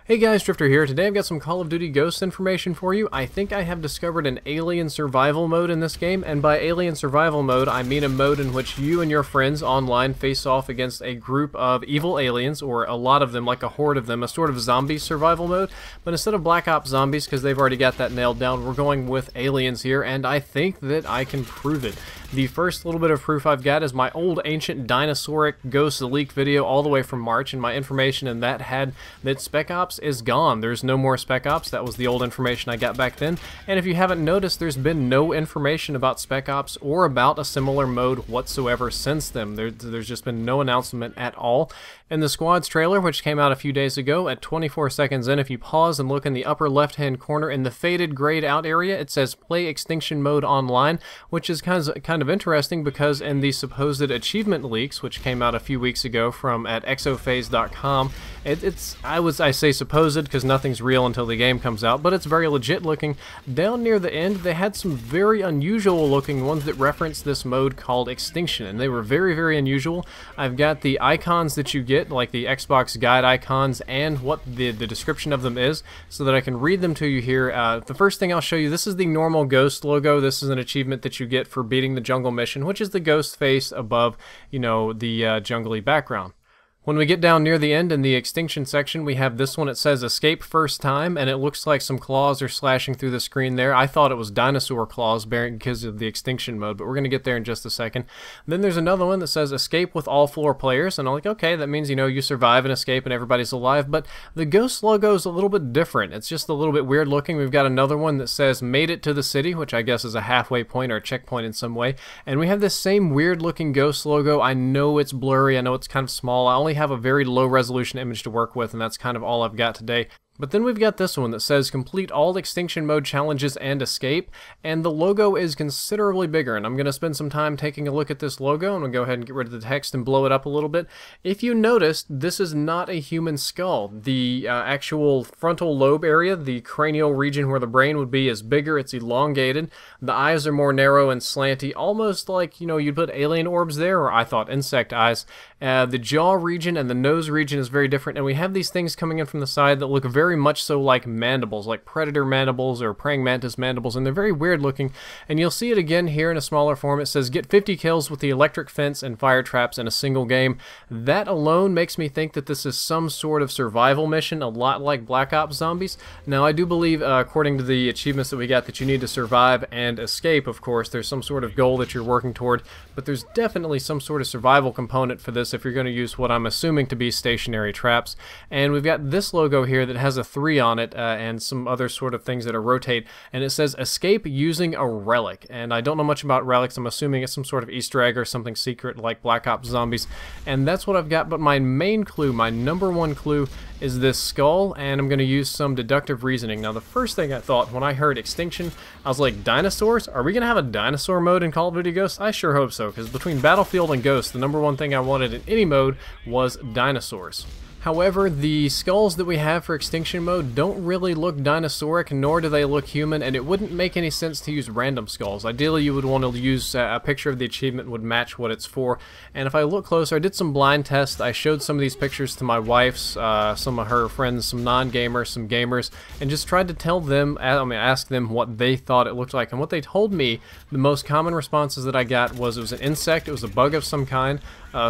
Hey guys, Drifter here. Today I've got some Call of Duty Ghosts information for you. I think I have discovered an alien survival mode in this game, and by alien survival mode, I mean a mode in which you and your friends online face off against a group of evil aliens, or a lot of them, like a horde of them, a sort of zombie survival mode. But instead of Black Ops zombies, because they've already got that nailed down, we're going with aliens here, and I think that I can prove it. The first little bit of proof I've got is my old ancient dinosauric ghost leak video all the way from March, and my information in that had that Spec Ops is gone. There's no more Spec Ops. That was the old information I got back then. And if you haven't noticed, there's been no information about Spec Ops or about a similar mode whatsoever since then. There's just been no announcement at all. In the Squads trailer, which came out a few days ago, at 24 seconds in, if you pause and look in the upper left-hand corner in the faded grayed out area, it says Play Extinction Mode Online, which is kind of interesting because in the supposed achievement leaks, which came out a few weeks ago from at exophase.com, I say supposed because nothing's real until the game comes out, but it's very legit looking. Down near the end, they had some very unusual looking ones that reference this mode called Extinction, and they were very, very unusual. I've got the icons that you get, like the Xbox guide icons, and what the description of them is, so that I can read them to you here. The first thing I'll show you, this is the normal Ghost logo. This is an achievement that you get for beating the jungle mission, which is the Ghost face above, you know, the jungly background. When we get down near the end in the Extinction section, we have this one. It says Escape First Time, and it looks like some claws are slashing through the screen there. I thought it was dinosaur claws because of the Extinction mode, but we're going to get there in just a second. Then there's another one that says Escape with all floor players, and I'm like, okay, that means, you know, you survive and escape and everybody's alive, but the Ghost logo is a little bit different. It's just a little bit weird looking. We've got another one that says Made It to the City, which I guess is a halfway point or a checkpoint in some way, and we have this same weird looking Ghost logo. I know it's blurry, I know it's kind of small. I only have a very low resolution image to work with, and that's kind of all I've got today. But then we've got this one that says complete all Extinction mode challenges and escape, and the logo is considerably bigger, and I'm going to spend some time taking a look at this logo. I'm going to go ahead and get rid of the text and blow it up a little bit. If you noticed, this is not a human skull. The actual frontal lobe area, the cranial region where the brain would be, is bigger. It's elongated. The eyes are more narrow and slanty, almost like, you know, you'd put alien orbs there, or I thought insect eyes. The jaw region and the nose region is very different, and we have these things coming in from the side that look very much so like mandibles, like predator mandibles or praying mantis mandibles, and they're very weird looking. And you'll see it again here in a smaller form. It says get 50 kills with the electric fence and fire traps in a single game. That alone makes me think that this is some sort of survival mission, a lot like Black Ops Zombies. Now I do believe, according to the achievements that we got, that you need to survive and escape. Of course, there's some sort of goal that you're working toward, but there's definitely some sort of survival component for this if you're going to use what I'm assuming to be stationary traps. And we've got this logo here that has a 3 on it, and some other sort of things that are rotate, and it says escape using a relic. And I don't know much about relics. I'm assuming it's some sort of Easter egg or something secret like Black Ops Zombies, and that's what I've got. But my main clue, my number one clue, is this skull, and I'm going to use some deductive reasoning. Now the first thing I thought when I heard Extinction, I was like, dinosaurs? Are we going to have a dinosaur mode in Call of Duty Ghosts? I sure hope so, because between Battlefield and Ghosts, the number one thing I wanted in any mode was dinosaurs. However, the skulls that we have for Extinction mode don't really look dinosauric, nor do they look human, and it wouldn't make any sense to use random skulls. Ideally, you would want to use a picture of the achievement would match what it's for. And if I look closer, I did some blind tests. I showed some of these pictures to my wife's, some of her friends, some non-gamers, some gamers, and just tried to tell them, ask them what they thought it looked like. And what they told me, the most common responses that I got was it was an insect, it was a bug of some kind.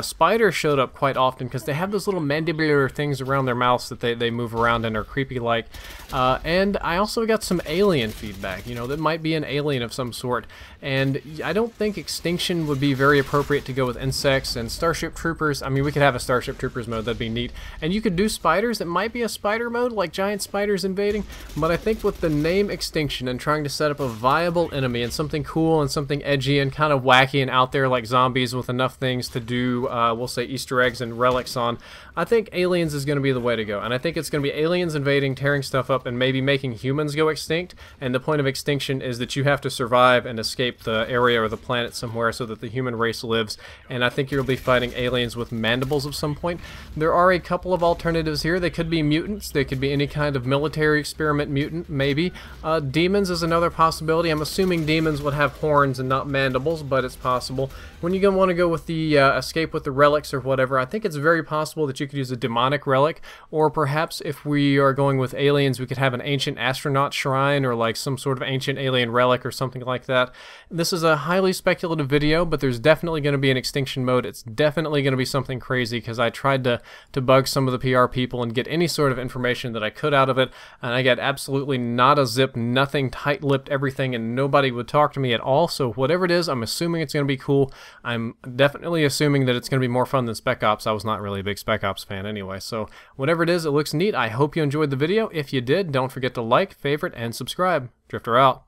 Spiders showed up quite often because they have those little mandibular things around their mouths that they move around and are creepy like. And I also got some alien feedback, you know, that might be an alien of some sort. And I don't think Extinction would be very appropriate to go with insects and Starship Troopers. I mean, we could have a Starship Troopers mode, that'd be neat. And you could do spiders, it might be a spider mode, like giant spiders invading. But I think with the name Extinction and trying to set up a viable enemy and something cool and something edgy and kind of wacky and out there like zombies with enough things to do, we'll say Easter eggs and relics on, I think aliens is going to be the way to go. And I think it's going to be aliens invading, tearing stuff up, and maybe making humans go extinct. And the point of Extinction is that you have to survive and escape the area or the planet somewhere so that the human race lives. And I think you'll be fighting aliens with mandibles at some point. There are a couple of alternatives here. They could be mutants. They could be any kind of military experiment mutant, maybe. Demons is another possibility. I'm assuming demons would have horns and not mandibles, but it's possible. When you're going to want to go with the escape escape with the relics or whatever, I think it's very possible that you could use a demonic relic, or perhaps if we are going with aliens, we could have an ancient astronaut shrine or like some sort of ancient alien relic or something like that. This is a highly speculative video, but there's definitely going to be an extinction mode. It's definitely going to be something crazy because I tried to bug some of the PR people and get any sort of information that I could out of it, and I got absolutely not a zip, nothing, tight-lipped everything, and nobody would talk to me at all. So whatever it is, I'm assuming it's going to be cool. I'm definitely assuming that it's going to be more fun than Spec Ops. I was not really a big Spec Ops fan anyway. So whatever it is, it looks neat. I hope you enjoyed the video. If you did, don't forget to like, favorite, and subscribe. Drifter out.